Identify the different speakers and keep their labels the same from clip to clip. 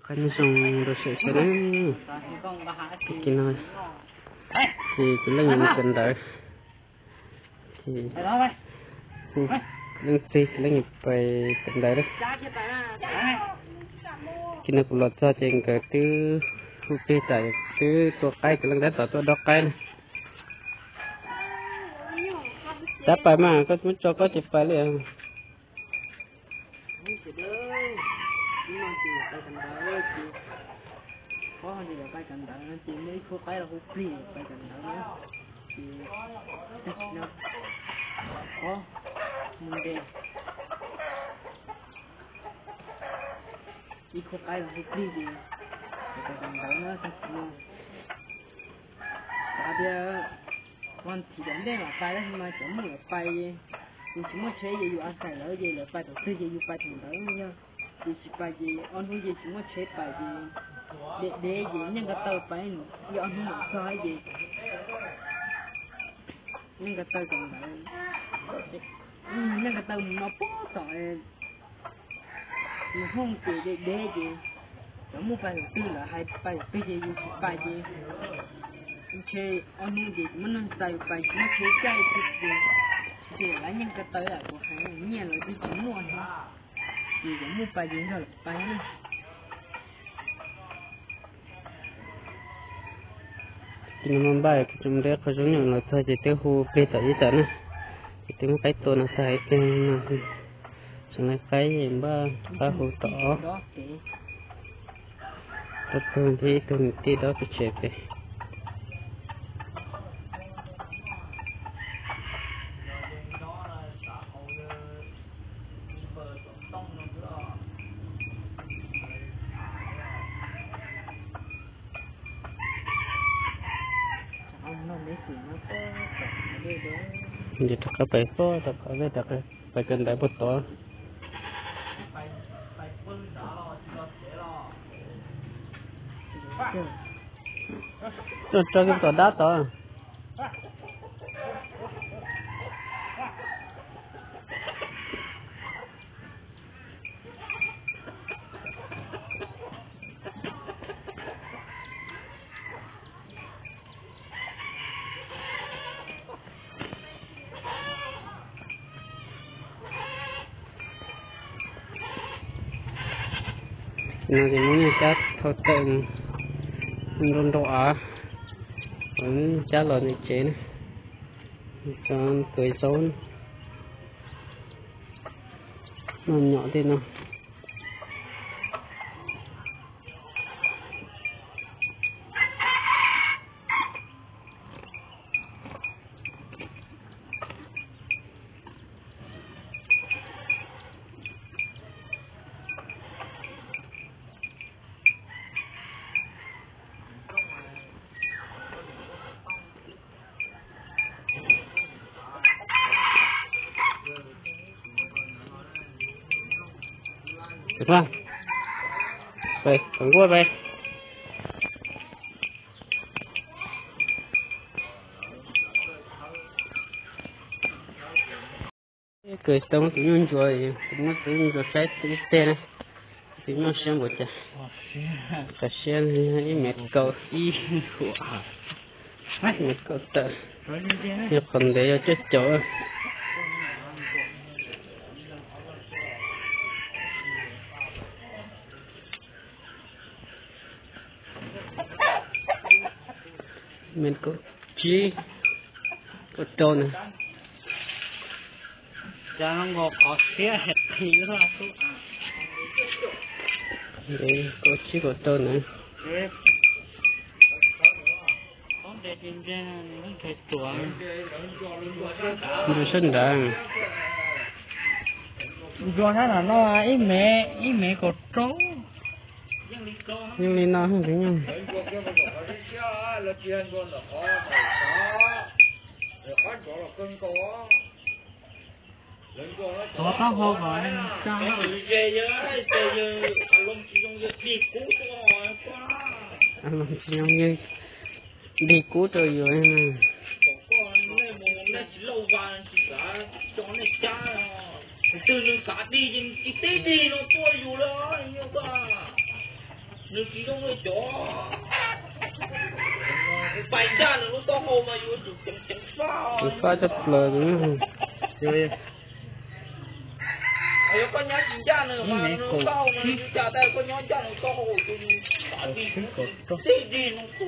Speaker 1: Kan song đồ sợi sợi đấy cái này thì cái lưng mình cần đợi thì lưng thì cái lưng phải cần đợi đấy cái này cũng lọt cho trên cái thứ hút đi tại thứตัวcái lưng đấyต่อตัวดอกcái nàyจับไปมาก็มันจะก็จะไปเลย
Speaker 2: có gì là bay cẩn thận chị mới không phải là hút đi bay cẩn thận nữa chị nó có mình đen chị không phải là hút đi gì bay cẩn thận nữa thật luôn tại vì quan thì đến đây là bay đó mà chẳng muốn là bay gì chỉ muốn chơi gì ăn cái lỡ gì là bay đầu tư gì bay thằng đó nha chị chỉ bay gì ăn cái gì chỉ muốn chơi bay gì để gì nhưng cái tàu phải do anh không sai gì nhưng cái tàu còn lại nhưng cái tàu nó bó tội nó không chỉ để gì nó mua bài tư là hai bài cái gì bài gì chơi anh mua gì mình ăn tài bài nó chơi chơi thì lại nhưng cái tàu là của hai nhà là đi chỉ mua thôi thì cũng mua bài gì rồi bài này
Speaker 1: chúng mình bay chúng để có giống như là thôi chỉ tiêu hú bê tại gì nữa chỉ tiêu cáiตัวnó sai cái nó chẳng là cái gì ba ba hú tỏ tất nhiên thì tôi tí đó cái chuyện này jadi tak apa itu tak ada tak bagian dari botol cho cái tàu đá to nó thì muốn chát thâu tượng rôn đỏ vẫn chát lợn này chế này cho cười xấu nó nhỏ thì nó được không? Về, cầm cua về. Cười tông tụi nó rồi, tụi nó sai tụi tên này, tụi nó xem một chả. Cả xem cái mệt cầu y hụa, mệt cầu tờ, nhưng còn để cho chết chỗ. Mình có chi có trâu này
Speaker 2: cha nó ngọt có xé hết thì nó là số
Speaker 1: đây có chi có trâu này
Speaker 2: con để trên trên nó thấy tuổi
Speaker 1: nó sinh đàn
Speaker 2: do thế là nó ý mẹ có trâu
Speaker 1: nhưng đi nó không thấy nhau
Speaker 2: có tao hô gọi cha
Speaker 1: anh làm gì không như đi cứu trời rồi nè
Speaker 3: từ những cả đi những cái tê đi nó tôiอยู่เลยnhiều quá nước chỉ có người chó bài ra là lúc đó hôm mà vô được chấm phao
Speaker 1: pha cho lời nữa rồi
Speaker 3: ở con nhá chỉ ra nữa mà nó cao mà chỉ ra đây con nhá ra nó to hồ tôi phải đi nó to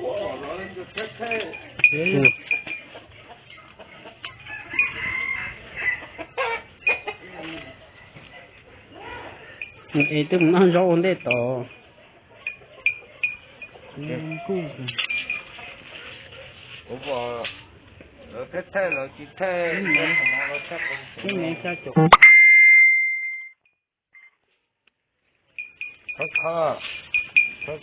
Speaker 1: ấy tức nó rau ổn đấy to
Speaker 4: ủa nó thế nó chỉ thế nó chắc
Speaker 1: cái này sao chụp
Speaker 4: khó thế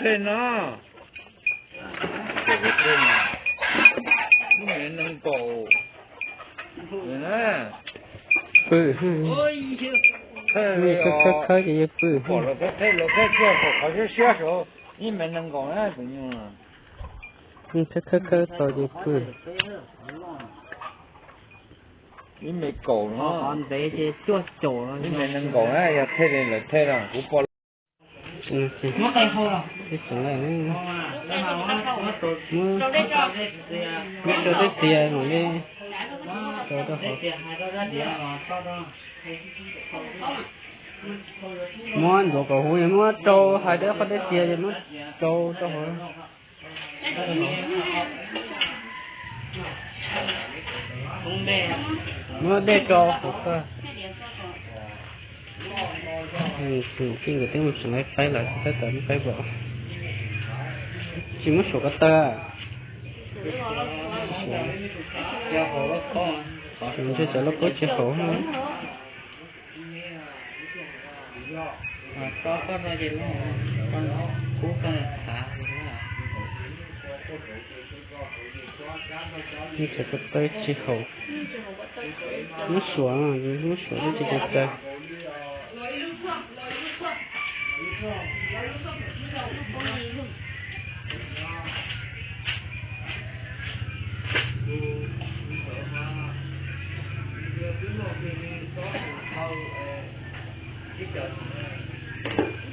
Speaker 4: thế nó cái nâng cổ nè
Speaker 1: phư
Speaker 4: thế
Speaker 1: khơi cái phư
Speaker 4: bỏ了这了这这好像选手你们能搞那怎样啊
Speaker 1: khơi to cái phư
Speaker 4: 你没搞呢
Speaker 1: còn đấy thì chua chổ nó
Speaker 4: 你们能搞那要退的了退了我bỏ
Speaker 2: nó cây khô rồi
Speaker 1: cái số này nó
Speaker 2: nó tụt
Speaker 1: mua
Speaker 2: cho đấy cho
Speaker 1: cho đấy tiền rồi đi cho đó họ mua đồ cầu hũ mua trâu hai đứa có đấy tiền thì mua trâu cho họ mua để trâu họ khi người ta một số này phải là cái tận phải bỏ chỉ một số cái ta chúng tôi cho nó có chế khổ nữa có bao giờ con cú con thả như sẽ có tới chế khổ nó xuống nó chỉ được ta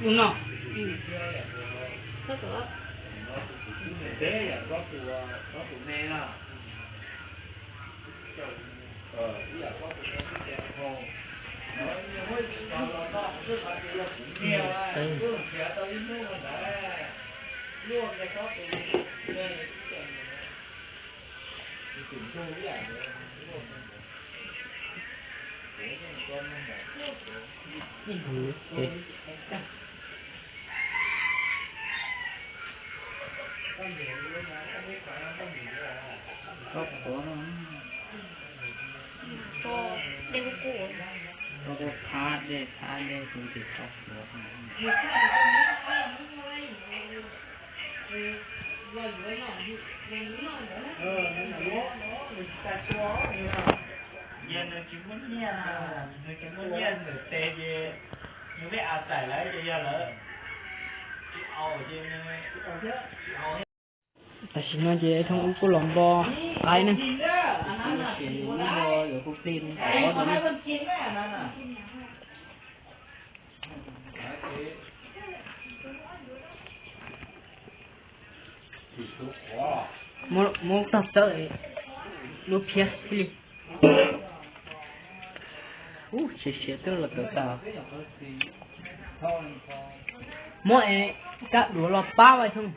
Speaker 2: đúng không
Speaker 1: nó phá để cũng chỉ có
Speaker 3: giờ nó chỉ muốn nghe là nó chỉ muốn nghe được tê gì những cái áo tải lấy cho giờ lỡ áo chứ áo
Speaker 1: ta xin nói gì thông cũng lòng bò ai nè
Speaker 2: rồi cũng tin có
Speaker 1: muốn tập tới lúc phía đi chỉ tôi là tự tạo mỗi các đồ lọt bao vậy không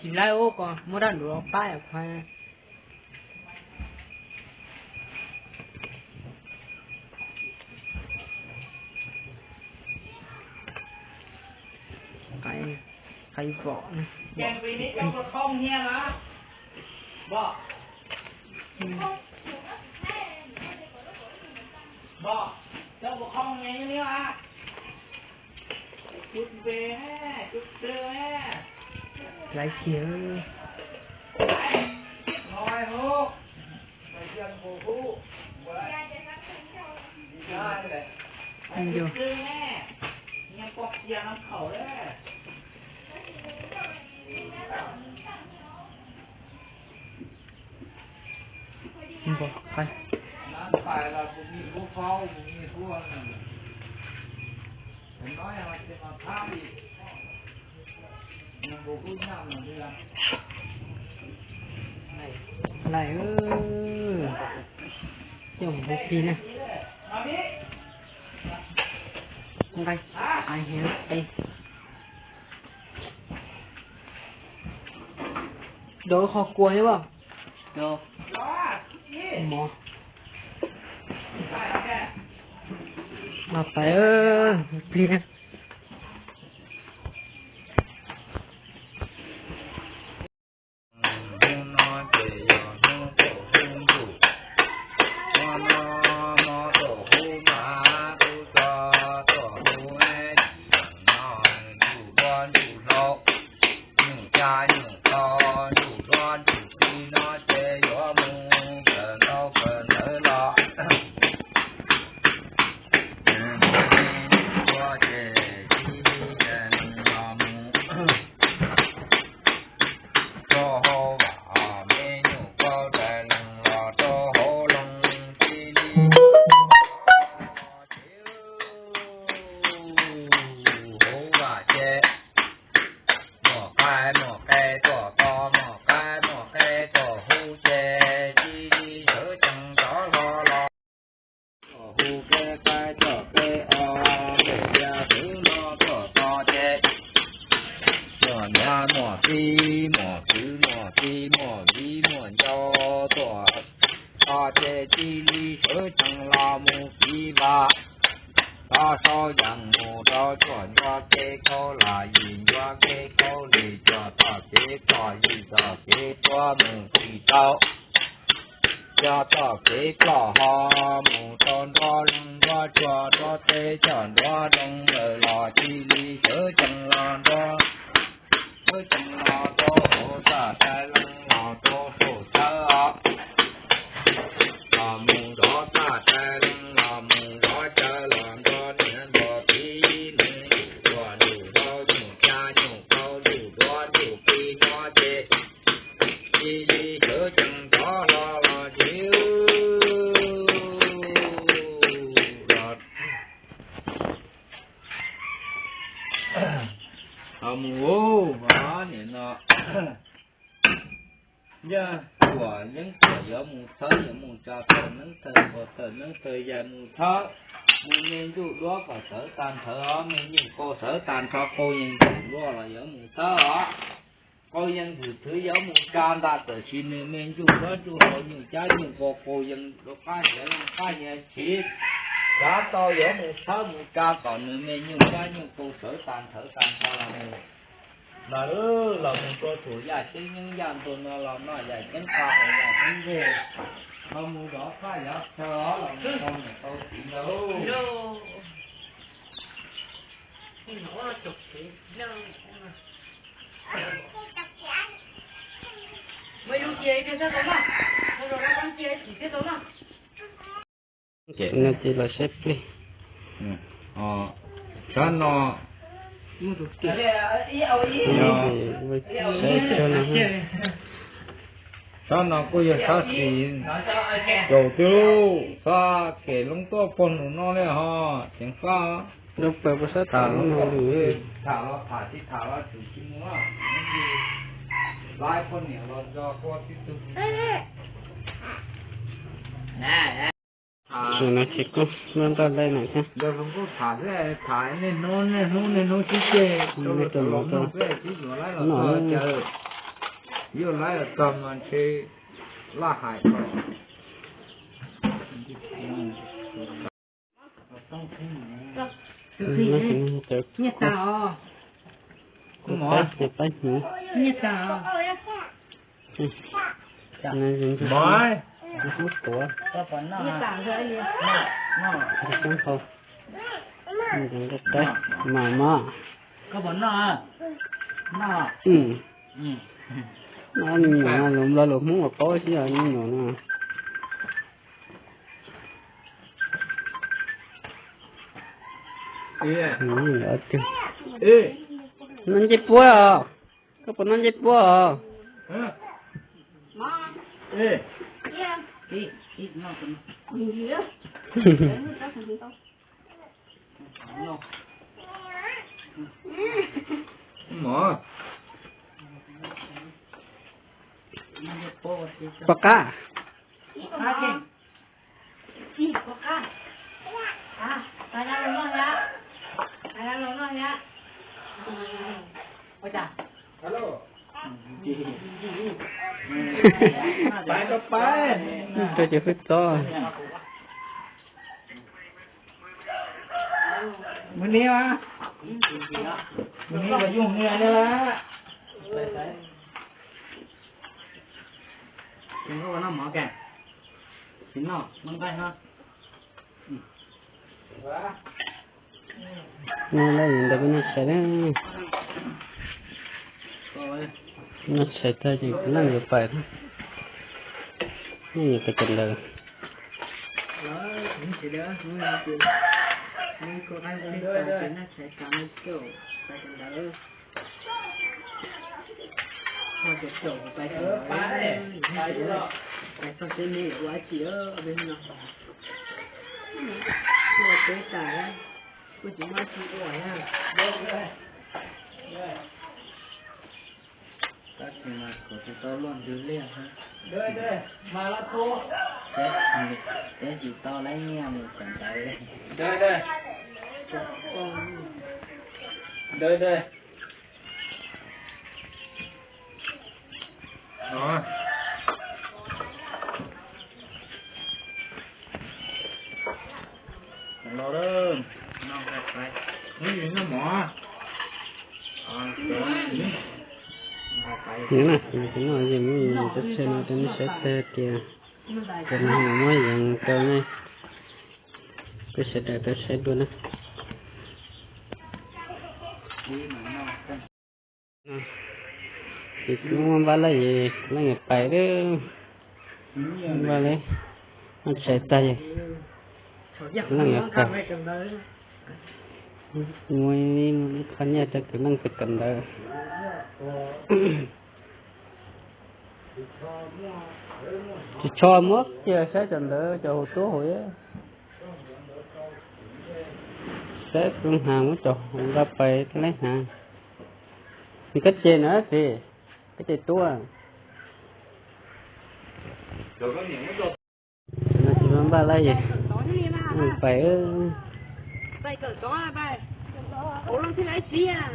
Speaker 1: chỉ lai ô còn mỗi đàn đồ lọt bao à khoai cái vỏ này
Speaker 3: chàng vì nít trong có không nghe mà bỏ trong có không nghe như à chút về ha chút đưa ha
Speaker 1: lấy chiếu
Speaker 3: ngồi hô bây giờ ngồi hô
Speaker 2: anh vô
Speaker 3: nghe quạt giang nó khẩu đấy
Speaker 2: bỏ khai
Speaker 4: phải là cũng như phú pháo cũng như phú ăn mình nói là trên mặt tháp đi mình bộ phú nhầm là đi làm
Speaker 2: này dùng vũ khí này không đây ai hiểu đây đồ kho cua hiểu không đồ mò mà phải kia chuyện nó chỉ là xếp đi
Speaker 4: cho nó cho nó có giờ sao thì đầu tiêu pha kể lông to phần nó này ha chẳng pha
Speaker 1: lúc phải có sát thảo nó được
Speaker 4: thảo nó thả chỉ thảo nó chủ chim nó lại con này nó cho qua tiếp tục
Speaker 3: nè
Speaker 1: rồi nó chỉ có mang ra đây này ha
Speaker 4: giờ không có thả cái thả nên nó chỉ chơi
Speaker 1: nó từ nó
Speaker 4: cái chỉ nó lại là chờ yêu lại là cầmมันchơi la hại rồi
Speaker 1: nó cũng được
Speaker 2: nhét tao
Speaker 1: cái tay nữa
Speaker 2: nhét tao
Speaker 1: nó dùng cái
Speaker 4: bye
Speaker 1: nó hút của
Speaker 2: nhét tao rồi liền
Speaker 1: cái con không nó dùng cái tay mà
Speaker 3: có vấn nó
Speaker 1: nó nhỏ lùm la lùm muốn một tối chứ rồi nhỏ nữa Ở chứ.
Speaker 4: Ê.
Speaker 1: Nó chết búa à? Có bọn nó chết búa à?
Speaker 4: Ê.
Speaker 2: Ít nó cũng
Speaker 4: Mở.
Speaker 1: Bạc cá.
Speaker 4: Hello. Phải có phải.
Speaker 1: Cho chị phết to.
Speaker 4: Mình đi mà. Mình đi là dùng người đó là.
Speaker 2: đừng có nó mở kìa chính nó mang tay ha
Speaker 1: Nó lấy những cái nó sẽ
Speaker 2: rồi
Speaker 1: nó sẽ tới thì nó nhiều phải thôi. Nhiều cái chân đời.
Speaker 2: đó những chuyện đó những là chuyện những cô ăn đi rồi nó sẽ cảm kiểu phải cần đỡ mà cái chỗ phải cần đỡ phải sao cái này quá chỉ ở bên nào mà cái tài tôi chỉ nói chỉ có nha các chị mà có thể to luôn đưa liền ha
Speaker 3: Đây, mà là cô.
Speaker 2: thế chỉ to lấy nghe mình chẳng thấy
Speaker 3: Đây. Đây.
Speaker 4: Rồi. Nó đó.
Speaker 2: nó gặp phải
Speaker 4: Cái gì nó mỏ.
Speaker 1: Những này cũng là gì mình sẽ xem nó đến sẽ tê kìa. Cái này mới dần cơ này. Cái sẽ để tôi sẽ luôn á. Thì cũng ba lấy gì, lấy người phải đó. Ba lấy. Nó sẽ tay. Nó người phải. Ngoài khán giả ta cứ năng thực cần đó. Chỉ cho mất chứ sẽ chẳng đỡ cho hồ tố hồi á. Sẽ cũng hàng cho không ra phải cái lấy hàng. Thì cách trên nữa thì cái trên tua.
Speaker 4: Rồi có những cái đồ.
Speaker 1: Nó chỉ muốn ba lấy gì. Mình phải
Speaker 2: bay cỡ gió à bay ổ lông thì lấy gì à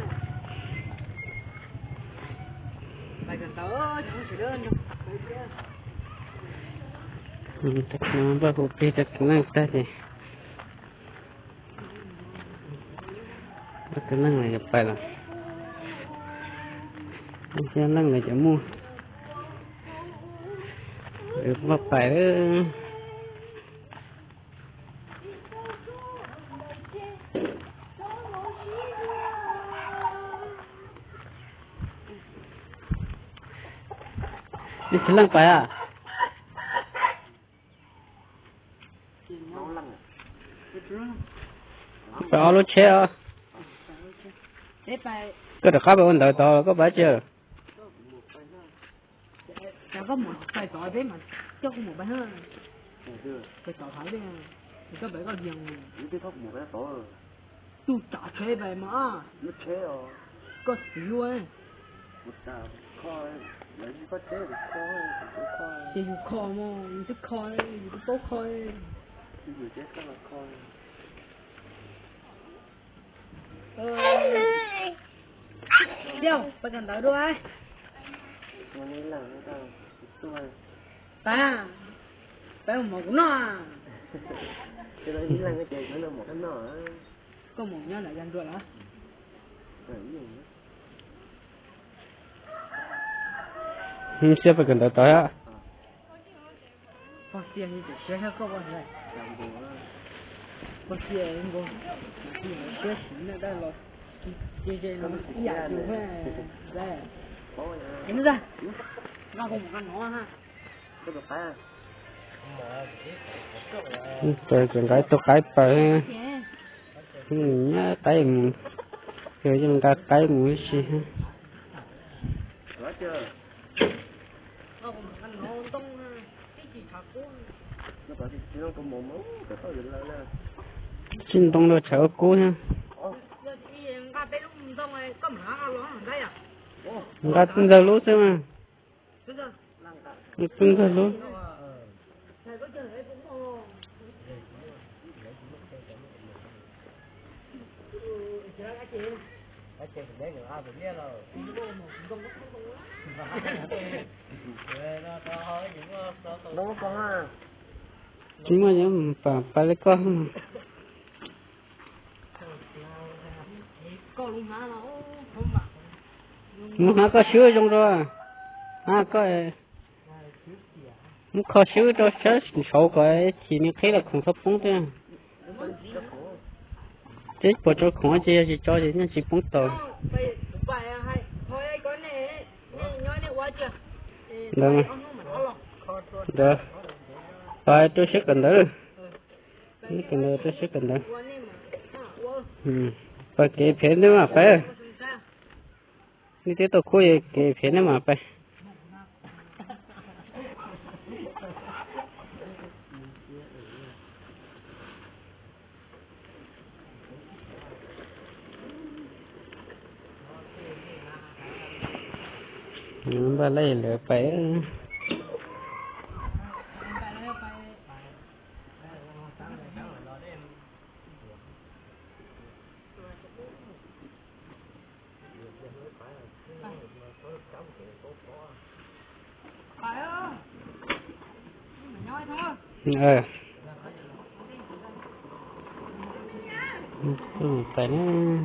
Speaker 2: bay cỡ tớ chẳng chỉ đơn đâu
Speaker 1: tak nama ba kopi tak kenang tadi. Kenang lagi apa lah? Jalan lagi jamu. Apa ya? Đi selang pa ya? Phải alo che à? Có được khá bao nhiêu tàu có bả chưa?
Speaker 2: Chẳng có một phải tỏi đấy mà cho một bài hơn phải tỏi thái đấy thì có bài có riêng
Speaker 3: Cái thóc một cái tổ rồi.
Speaker 2: tu trả thuê bài mà
Speaker 3: Nó chế rồi.
Speaker 2: có xíu ấy
Speaker 3: Một tàu coi lấy gì có chế được coi.
Speaker 2: thì dùng kho mà dùng cái kho dùng cái tốt kho
Speaker 3: Cái người chế rất là coi.
Speaker 2: Điêu, phải cần tới đuôi
Speaker 3: Nó nghĩ là nó tao tôi.
Speaker 2: ta phải một nó à
Speaker 3: Cho nên nghĩ là cái chơi nó là một cái nọ.
Speaker 2: có một nhá lại dành rồi hả
Speaker 1: Siapa kena tahu ya?
Speaker 2: pasti yang itu saya kau buat saya pasti yang kau saya sini dah lo jadi lo iya juga dah ini dah nó không có nó ha
Speaker 3: Cái được phải.
Speaker 1: Tôi cần cái tôi cái phải nhá cái mù rồi chúng ta cái mù gì ha chín đông nó chở cú ha người tin giờ lúa xem mà tin giờ lúa chúng mà nhớ phải lấy con nó có sữa trong rồi có nó có sữa cho chết sầu cái chỉ như thế là không thấp phúng thế chết bỏ cho không chỉ cho gì nó chỉ phúng tàu được được rồi tôi sẽ cần nữa tôi sẽ cần nữa và cái phèn nữa mà phải như thế tôi khui cái phèn nữa mà phải ba lấy lửa phải phải nó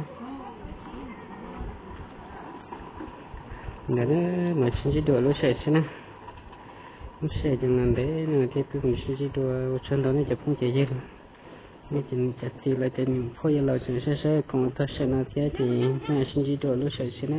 Speaker 1: để mà xin chỉ đùa lúc sẽ nè lúc sẽ chẳng làm để người kia cứ mình xin chỉ đùa chân đó nó chụp không chạy gì rồi nên chỉ chặt thì lại trên phơi lâu sẽ còn ta sẽ nói thế thì xin chỉ đùa lúc sẽ nè